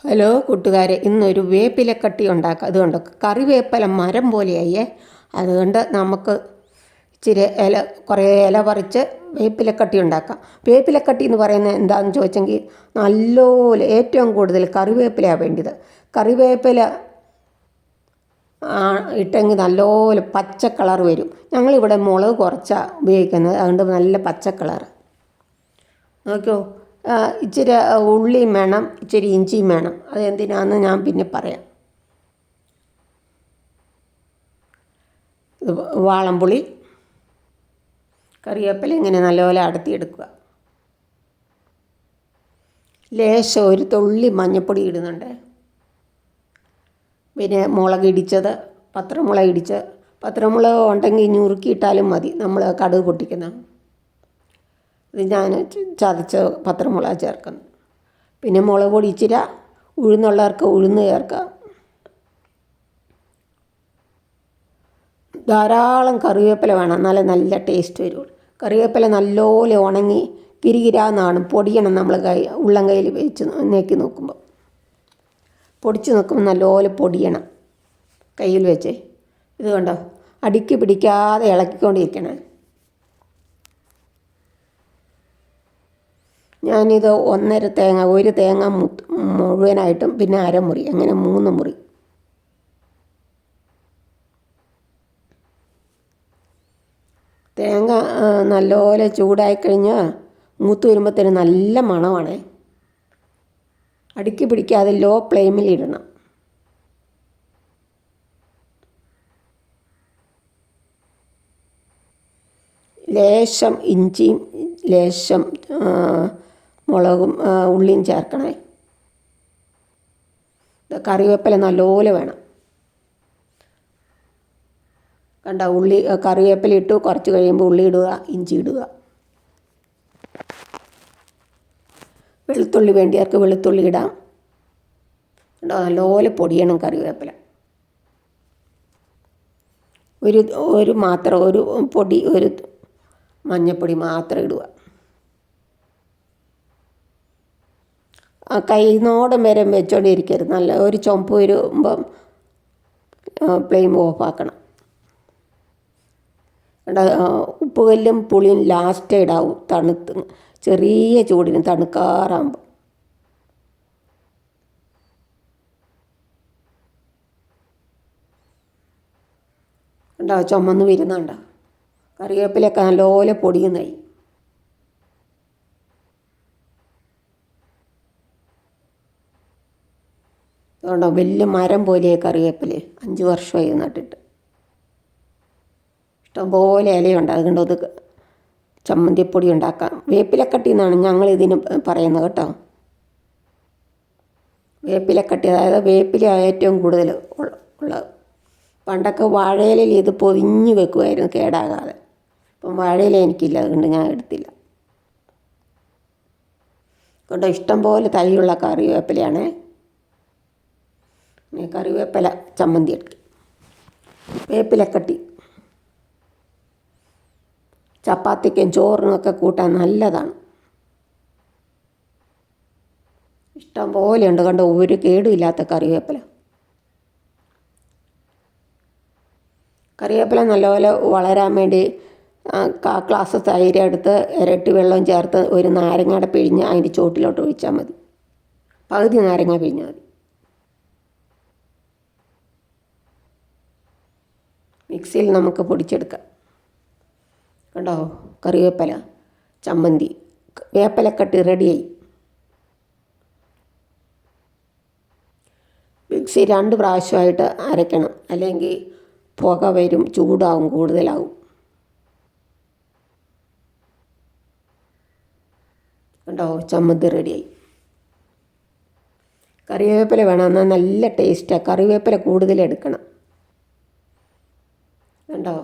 Hello കൂട്ടുകാരെ, ഇന്നൊരു വേപ്പിലക്കട്ടി ഉണ്ടാക്കുക. അതുകൊണ്ട് കറിവേപ്പില മരം പോലെയായേ. അതുകൊണ്ട് നമുക്ക് ഇച്ചിരി കുറേ ഇല പറിച്ച് വേപ്പിലക്കട്ടി ഉണ്ടാക്കാം. വേപ്പിലക്കട്ടി എന്ന് പറയുന്നത് എന്താണെന്ന് ചോദിച്ചെങ്കിൽ നല്ലപോലെ ഏറ്റവും കൂടുതൽ കറിവേപ്പിലയാണ് വേണ്ടത്. കറിവേപ്പില ഇട്ടെങ്കിൽ നല്ലപോലെ പച്ച കളർ വരും. ഞങ്ങളിവിടെ മുളക് കുറച്ചാണ് ഉപയോഗിക്കുന്നത്, അതുകൊണ്ട് നല്ല പച്ച കളർ. നോക്കിയോ, ഇച്ചിരി ഉള്ളിയും വേണം, ഇച്ചിരി ഇഞ്ചിയും വേണം. അതെന്തിനാണെന്ന് ഞാൻ പിന്നെ പറയാം. വാളംപുളി, കറിവേപ്പില ഇങ്ങനെ നല്ലപോലെ അടത്തിയെടുക്കുക. ലേശം ഒരു തുള്ളി മഞ്ഞൾപ്പൊടി ഇടുന്നുണ്ട്. പിന്നെ മുളക് ഇടിച്ചത്, പത്രമുളക് ഇടിച്ച്, പത്രമുളക് ഉണ്ടെങ്കിൽ ഞുറുക്കിയിട്ടാലും മതി. നമ്മൾ കടുക് പൊട്ടിക്കുന്ന ഇത് ഞാൻ ചതച്ച് പത്രമുളക് ചേർക്കുന്നു. പിന്നെ മുളക് പൊടി ഇച്ചിരി, ഉഴുന്നുള്ളവർക്ക് ഉഴുന്ന് ചേർക്കാം. ധാരാളം കറിവേപ്പില വേണം, എന്നാലേ നല്ല ടേസ്റ്റ് വരുള്ളൂ. കറിവേപ്പില നല്ലപോലെ ഉണങ്ങി കിരികിരാന്നാണ് പൊടിയണം. നമ്മൾ ഉള്ളം കയ്യിൽ വെച്ച് നേക്കി നോക്കുമ്പോൾ, പൊടിച്ച് നോക്കുമ്പോൾ നല്ലപോലെ പൊടിയണം കയ്യിൽ വെച്ച്. ഇത് കണ്ടോ, അടുക്കി പിടിക്കാതെ ഇളക്കിക്കൊണ്ടിരിക്കണേ. ഞാനിത് ഒരു തേങ്ങ മുഴുവനായിട്ടും പിന്നെ അരമുറി, അങ്ങനെ 3 മുറി. തേങ്ങ നല്ലപോലെ ചൂടായിക്കഴിഞ്ഞാൽ മൂത്ത് വരുമ്പോഴത്തേന് നല്ല മണമാണേ. അടുക്കി പിടിക്കാതെ ലോ ഫ്ലെയിമിൽ ഇടണം. ലേശം ഇഞ്ചിയും ലേശം മുളകും ഉള്ളിയും ചേർക്കണേ. കറിവേപ്പില നല്ലപോലെ വേണം. കണ്ട, കറിവേപ്പില ഇട്ടു. കുറച്ച് കഴിയുമ്പോൾ ഉള്ളി ഇടുക, ഇഞ്ചി ഇടുക. വെളുത്തുള്ളി വേണ്ടിയവർക്ക് വെളുത്തുള്ളി ഇടാം. കണ്ടോ, നല്ലപോലെ പൊടിയണം കറിവേപ്പില. ഒരു മഞ്ഞൾപ്പൊടി മാത്രം ഇടുക. കൈനോടം വരെ വെച്ചോണ്ടിരിക്കരുത്. നല്ല ഒരു ചുമപ്പ് വരുമ്പം ഫ്ലെയിം ഓഫാക്കണം. ഉപ്പുകല്ലും പുളിയും ലാസ്റ്റേ ഇടാവും, ചെറിയ ചൂടിന് തണുക്കാറാകുമ്പോൾ. ഉണ്ടോ, ചുമന്ന് വരുന്നുണ്ടോ? കറിവേപ്പിലൊക്കെ നല്ലപോലെ പൊടിയുന്നായി. അതുകൊണ്ടോ, വലിയ മരം പോലെയായി കറിവേപ്പില. 5 വർഷമായി നട്ടിട്ട്. ഇഷ്ടംപോലെ ഇലയുണ്ട്. അതുകൊണ്ട് അത് ചമ്മന്തിപ്പൊടി ഉണ്ടാക്കാം. വേപ്പിലക്കട്ടി എന്നാണ് ഞങ്ങളിതിന് പറയുന്നത് കേട്ടോ. വേപ്പിലക്കട്ടി, അതായത് വേപ്പില ഏറ്റവും കൂടുതൽ ഉള്ളത്. പണ്ടൊക്കെ വാഴയിലയിൽ ഇത് പൊതിഞ്ഞ് വെക്കുമായിരുന്നു കേടാകാതെ. അപ്പം വാഴയില എനിക്കില്ല, അതുകൊണ്ട് ഞാൻ എടുത്തില്ല. അതുകൊണ്ട് ഇഷ്ടംപോലെ തൈയുള്ള കറിവേപ്പിലയാണേ. കറിവേപ്പില ചമ്മന്തി എടുക്കും. വേപ്പിലക്കട്ടി ചപ്പാത്തിക്കും ചോറിനൊക്കെ കൂട്ടാൻ നല്ലതാണ്. ഇഷ്ടം പോലെ ഉണ്ട്. കണ്ടോ, ഒരു കേടുമില്ലാത്ത കറിവേപ്പില. കറിവേപ്പില നല്ലപോലെ വളരാൻ വേണ്ടി ഗ്ലാസ് തൈര് എടുത്ത് ഇരട്ടി വെള്ളം ചേർത്ത് ഒരു നാരങ്ങയുടെ പിഴിഞ്ഞ് അതിൻ്റെ ചോട്ടിലോട്ട് ഒഴിച്ചാൽ മതി. പകുതി നാരങ്ങ പിഴിഞ്ഞാൽ മതി. മിക്സിയിൽ നമുക്ക് പൊടിച്ചെടുക്കാം. കണ്ടോ, കറിവേപ്പില ചമ്മന്തി, വേപ്പിലക്കട്ടി റെഡിയായി. മിക്സി 2 പ്രാവശ്യമായിട്ട് അരയ്ക്കണം, അല്ലെങ്കിൽ പുക വരും, ചൂടാവും, കൂടുതലാവും. കണ്ടോ, ചമ്മന്തി റെഡിയായി. കറിവേപ്പില വേണം, എന്നാൽ നല്ല ടേസ്റ്റാണ്. കറിവേപ്പില കൂടുതൽ എടുക്കണം. കണ്ടോ,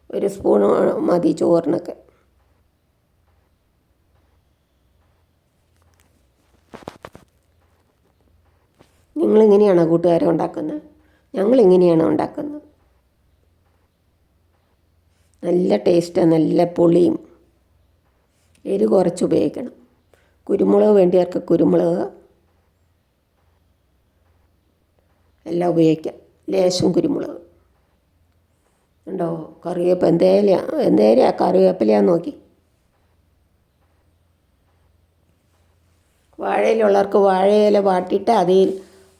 1 സ്പൂൺ മതി ചോറിനൊക്കെ. നിങ്ങളിങ്ങനെയാണോ കൂട്ടുകാരെ ഉണ്ടാക്കുന്നത്? ഞങ്ങളിങ്ങനെയാണ് ഉണ്ടാക്കുന്നത്. നല്ല ടേസ്റ്റാണ്, നല്ല പുളിയും. എരിവ് കുറച്ച് ഉപയോഗിക്കണം. കുരുമുളക് വേണ്ടിയവർക്ക് കുരുമുളക്, എല്ലാം ഉപയോഗിക്കാം. ലേശം കുരുമുളക് ഉണ്ടോ. കറിവേപ്പ് എന്തേലെയാ കറിവേപ്പിലയാന്ന് നോക്കി. വാഴയിലുള്ളവർക്ക് വാഴയില വാട്ടിയിട്ട് അതിൽ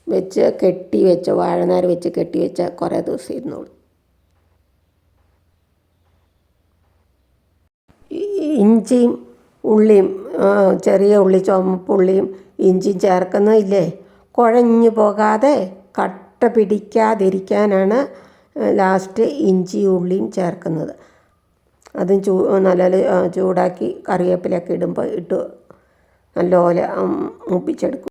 വെച്ച് കെട്ടി വെച്ച് വാഴനാര് വെച്ച് കെട്ടി വെച്ച കുറേ ദിവസം ഇരുന്നോളൂ. ഇഞ്ചിയും ഉള്ളിയും ചെറിയ ഉള്ളി ചുവപ്പുള്ളിയും ഇഞ്ചിയും ചേർക്കുന്നില്ലേ, കുഴഞ്ഞു പോകാതെ കട്ട പിടിക്കാതിരിക്കാനാണ് ലാസ്റ്റ് ഇഞ്ചി ഉള്ളിയും ചേർക്കുന്നത്. അതും നല്ല ചൂടാക്കി കറിവേപ്പിലൊക്കെ ഇടുമ്പോൾ നല്ലപോലെ മൂപ്പിച്ചെടുക്കും.